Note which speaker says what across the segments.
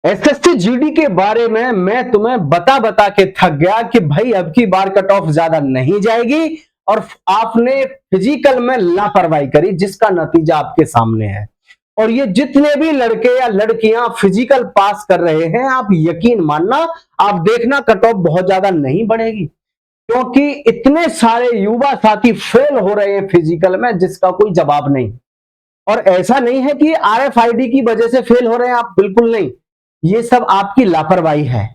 Speaker 1: SSC GD के बारे में मैं तुम्हें बता बता के थक गया कि भाई अब की बार कट ऑफ ज्यादा नहीं जाएगी और आपने फिजिकल में लापरवाही करी जिसका नतीजा आपके सामने है। और ये जितने भी लड़के या लड़कियां फिजिकल पास कर रहे हैं, आप यकीन मानना, आप देखना कट ऑफ बहुत ज्यादा नहीं बढ़ेगी, क्योंकि इतने सारे युवा साथी फेल हो रहे हैं फिजिकल में जिसका कोई जवाब नहीं। और ऐसा नहीं है कि आरएफआईडी की वजह से फेल हो रहे हैं आप, बिल्कुल नहीं, ये सब आपकी लापरवाही है।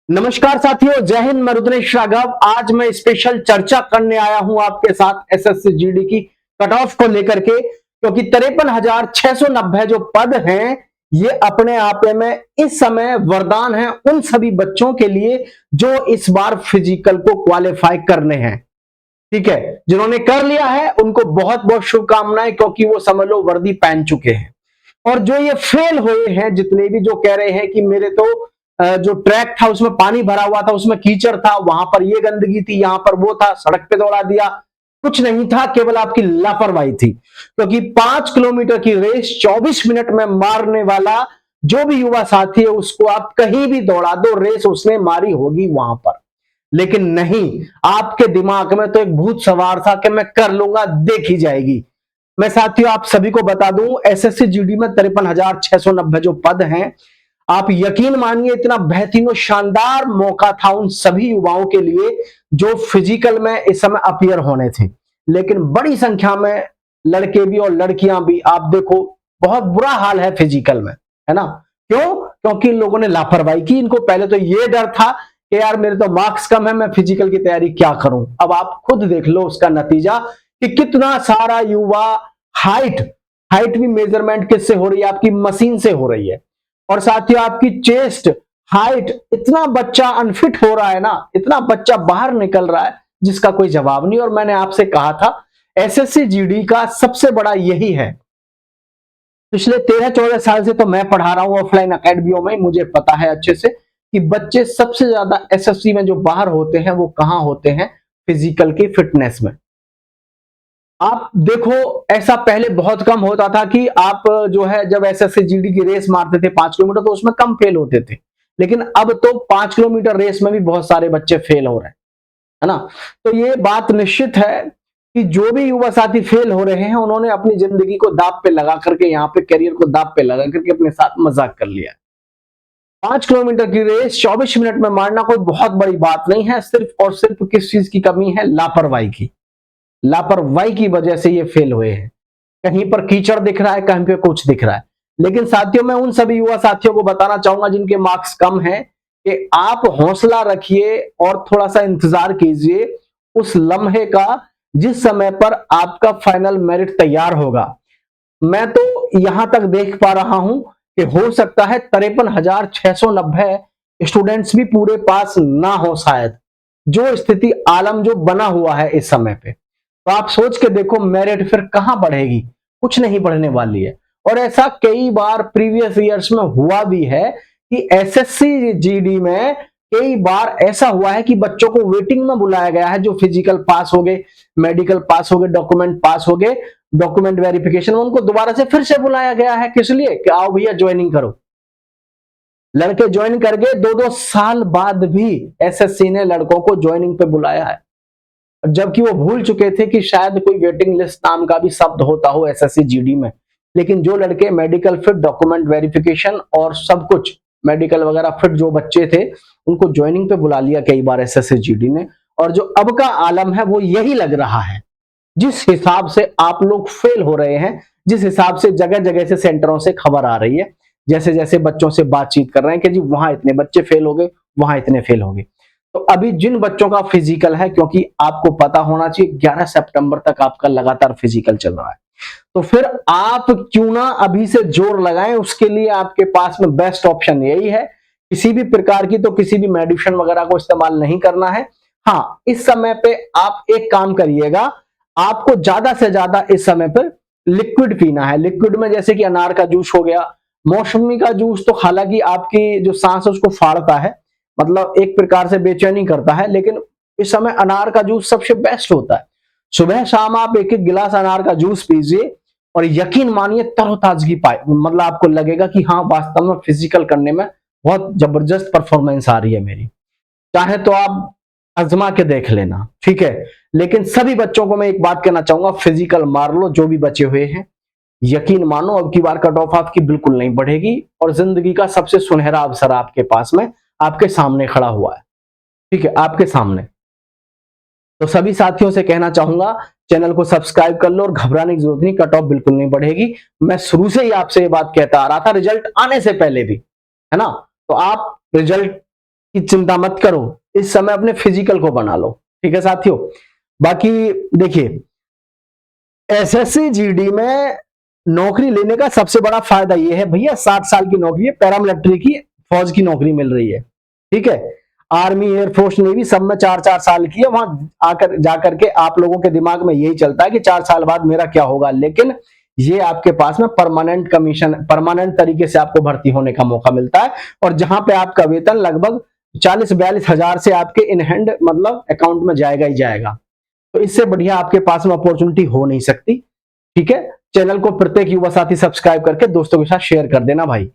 Speaker 1: नमस्कार साथियों, जय हिंद, मैं रुद्रेश राघव। आज मैं स्पेशल चर्चा करने आया हूं आपके साथ एसएससी जीडी की कट ऑफ को लेकर के, क्योंकि 53,690 जो पद हैं ये अपने आप में इस समय वरदान है उन सभी बच्चों के लिए जो इस बार फिजिकल को क्वालिफाई करने हैं। ठीक है, जिन्होंने कर लिया है उनको बहुत बहुत शुभकामनाएं, क्योंकि वो समझ लो वर्दी पहन चुके हैं। और जो ये फेल हुए हैं, जितने भी जो कह रहे हैं कि मेरे तो जो ट्रैक था उसमें पानी भरा हुआ था, उसमें कीचड़ था, वहां पर ये गंदगी थी, यहां पर वो था, सड़क पे दौड़ा दिया, कुछ नहीं था, केवल आपकी लापरवाही थी। क्योंकि 5 किलोमीटर की रेस 24 मिनट में मारने वाला जो भी युवा साथी है उसको आप कहीं भी दौड़ा दो, रेस उसने मारी होगी वहां पर। लेकिन नहीं, आपके दिमाग में तो एक भूत सवार था कि मैं कर लूंगा, देखी जाएगी। मैं साथियों आप सभी को बता दूं, एसएससी जीडी में 53,690 जो पद हैं, आप यकीन मानिए इतना बेहतरीन और शानदार मौका था उन सभी युवाओं के लिए जो फिजिकल में इस समय अपीयर होने थे। लेकिन बड़ी संख्या में लड़के भी और लड़कियां भी, आप देखो बहुत बुरा हाल है फिजिकल में, है ना। क्यों? क्योंकि इन लोगों ने लापरवाही की। इनको पहले तो ये डर था कि यार मेरे तो मार्क्स कम है, मैं फिजिकल की तैयारी क्या करूं। अब आप खुद देख लो उसका नतीजा कि कितना सारा युवा हाइट हाइट भी मेजरमेंट किससे हो रही है, आपकी मशीन से हो रही है। और साथ ही आपकी चेस्ट हाइट, इतना बच्चा अनफिट हो रहा है ना, इतना बच्चा बाहर निकल रहा है जिसका कोई जवाब नहीं। और मैंने आपसे कहा था एसएससी जीडी का सबसे बड़ा यही है, पिछले 13-14 साल से तो मैं पढ़ा रहा हूं ऑफलाइन अकेडमियों में, मुझे पता है अच्छे से कि बच्चे सबसे ज्यादा एसएससी में जो बाहर होते हैं वो कहां होते हैं, फिजिकल की फिटनेस में। आप देखो ऐसा पहले बहुत कम होता था कि आप जो है जब एसएससी जीडी की रेस मारते थे 5 किलोमीटर तो उसमें कम फेल होते थे। लेकिन अब तो 5 किलोमीटर रेस में भी बहुत सारे बच्चे फेल हो रहे हैं, है ना। तो ये बात निश्चित है कि जो भी युवा साथी फेल हो रहे हैं उन्होंने अपनी जिंदगी को दांव पे लगा करके, यहाँ पे करियर को दांव पे लगा करके अपने साथ मजाक कर लिया। 5 किलोमीटर की रेस 24 मिनट में मारना कोई बहुत बड़ी बात नहीं है, सिर्फ और सिर्फ किस चीज की कमी है, लापरवाही की। लापरवाही की वजह से ये फेल हुए हैं। कहीं पर कीचड़ दिख रहा है, कहीं पे कुछ दिख रहा है। लेकिन साथियों मैं उन सभी युवा साथियों को बताना चाहूंगा जिनके मार्क्स कम हैं कि आप हौसला रखिए और थोड़ा सा इंतजार कीजिए उस लम्हे का जिस समय पर आपका फाइनल मेरिट तैयार होगा। मैं तो यहां तक देख पा रहा हूं कि हो सकता है 53,690 स्टूडेंट्स भी पूरे पास ना हो शायद, जो स्थिति आलम जो बना हुआ है इस समय पे। तो आप सोच के देखो मेरिट फिर कहां बढ़ेगी, कुछ नहीं बढ़ने वाली है। और ऐसा कई बार प्रीवियस ईयर्स में हुआ भी है कि एसएससी जीडी में कई बार ऐसा हुआ है कि बच्चों को वेटिंग में बुलाया गया है, जो फिजिकल पास हो गए, मेडिकल पास हो गए, डॉक्यूमेंट पास हो गए, डॉक्यूमेंट वेरिफिकेशन में उनको दोबारा से फिर से बुलाया गया है। किस लिए? कि आओ भैया ज्वाइनिंग करो। लड़के ज्वाइन कर गए, 2-2 साल बाद भी एसएससी ने लड़कों को ज्वाइनिंग पे बुलाया है, जबकि वो भूल चुके थे कि शायद कोई वेटिंग लिस्ट नाम का भी शब्द होता हो एसएससी जीडी में। लेकिन जो लड़के मेडिकल फिट, डॉक्यूमेंट वेरिफिकेशन और सब कुछ मेडिकल वगैरह फिट जो बच्चे थे, उनको ज्वाइनिंग पे बुला लिया कई बार एसएससी जीडी ने। और जो अब का आलम है वो यही लग रहा है। जिस हिसाब से आप लोग फेल हो रहे हैं, जिस हिसाब से जगह जगह से सेंटरों से खबर आ रही है, जैसे जैसे बच्चों से बातचीत कर रहे हैं कि जी वहां इतने बच्चे फेल हो गए, वहां इतने फेल हो गए। तो अभी जिन बच्चों का फिजिकल है, क्योंकि आपको पता होना चाहिए 11 सितंबर तक आपका लगातार फिजिकल चल रहा है, तो फिर आप क्यों ना अभी से जोर लगाएं। उसके लिए आपके पास में बेस्ट ऑप्शन यही है, किसी भी प्रकार की तो किसी भी मेडिसिन वगैरह को इस्तेमाल नहीं करना है। हाँ, इस समय पे आप एक काम करिएगा, आपको ज्यादा से ज्यादा इस समय पर लिक्विड पीना है। लिक्विड में जैसे कि अनार का जूस हो गया, मौसमी का जूस तो हालांकि आपकी जो सांस है उसको फाड़ता है, मतलब एक प्रकार से बेचैनी करता है, लेकिन इस समय अनार का जूस सबसे बेस्ट होता है। सुबह शाम आप एक एक गिलास अनार का जूस पीजिए, और यकीन मानिए तरोताजगी पाए, मतलब आपको लगेगा कि हाँ वास्तव में फिजिकल करने में बहुत जबरदस्त परफॉर्मेंस आ रही है मेरी। चाहे तो आप आजमा के देख लेना, ठीक है। लेकिन सभी बच्चों को मैं एक बात कहना चाहूंगा, फिजिकल मार लो जो भी बचे हुए हैं, यकीन मानो अब की बार कट ऑफ आपकी बिल्कुल नहीं बढ़ेगी और जिंदगी का सबसे सुनहरा अवसर आपके पास में, आपके सामने खड़ा हुआ है, ठीक है, आपके सामने। तो सभी साथियों से कहना चाहूंगा चैनल को सब्सक्राइब कर लो और घबराने की जरूरत नहीं, कट ऑफ बिल्कुल नहीं बढ़ेगी। मैं शुरू से ही आपसे ये बात कहता आ रहा था, रिजल्ट आने से पहले भी, है ना। तो आप रिजल्ट की चिंता मत करो, इस समय अपने फिजिकल को बना लो, ठीक है साथियों। बाकी देखिए, एसएससी जीडी में नौकरी लेने का सबसे बड़ा फायदा यह है भैया, 60 साल की नौकरी है, पैरामिलिट्री की, फौज की नौकरी मिल रही है, ठीक है। आर्मी, एयरफोर्स, नेवी सब में 4-4 साल की है। वहां आकर जाकर के आप लोगों के दिमाग में यही चलता है कि 4 साल बाद मेरा क्या होगा, लेकिन ये आपके पास में परमानेंट कमीशन, परमानेंट तरीके से आपको भर्ती होने का मौका मिलता है। और जहां पे आपका वेतन लगभग 40-42 हजार से आपके इन हैंड मतलब अकाउंट में जाएगा ही जाएगा। तो इससे बढ़िया आपके पास में अपॉर्चुनिटी हो नहीं सकती, ठीक है। चैनल को प्रत्येक युवा साथी सब्सक्राइब करके दोस्तों के साथ शेयर कर देना भाई।